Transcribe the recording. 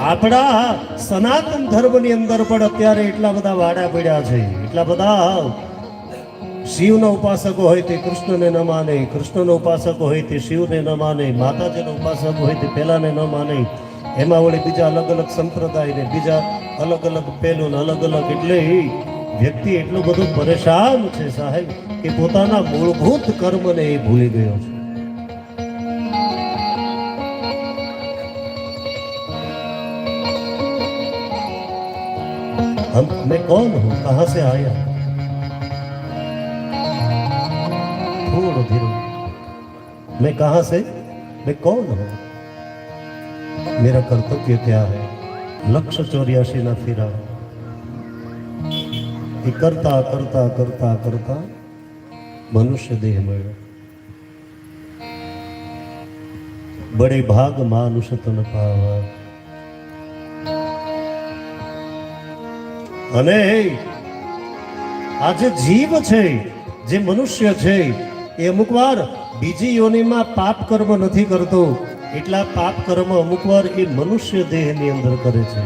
આપણા સનાતન ધર્મની અંદર પણ અત્યારે એટલા બધા વાડા પડ્યા છે, એટલા બધા શિવનો ઉપાસકો હોય તે કૃષ્ણને ન માને, કૃષ્ણનો ઉપાસકો હોય તે શિવને ન માને, માતાજીનો ઉપાસક હોય તે પેલાને ન માને, એમાં વળી બીજા અલગ અલગ સંપ્રદાય ને બીજા અલગ અલગ પેલું ને અલગ અલગ, એટલે વ્યક્તિ એટલું બધું પરેશાન છે સાહેબ કે પોતાના મૂળભૂત કર્મને એ ભૂલી ગયો છે. मैं कौन हूं, कहां से आया, थोड़ा धीरे, मैं कहां से, मैं कौन हूं, मेरा कर्तव्य क्या है, लक्ष्य 84 ना फिरा. ये करता करता करता करता मनुष्य देह મળ્યો. बड़े भाग मानुष तन पावा. અને આ જે જીવ છે, જે મનુષ્ય છે, એ અમુક વાર બીજી યોનિમાં પાપ કર્મ નથી કરતો, એટલા પાપ કર્મ અમુક વાર એ મનુષ્ય દેહની અંદર કરે છે.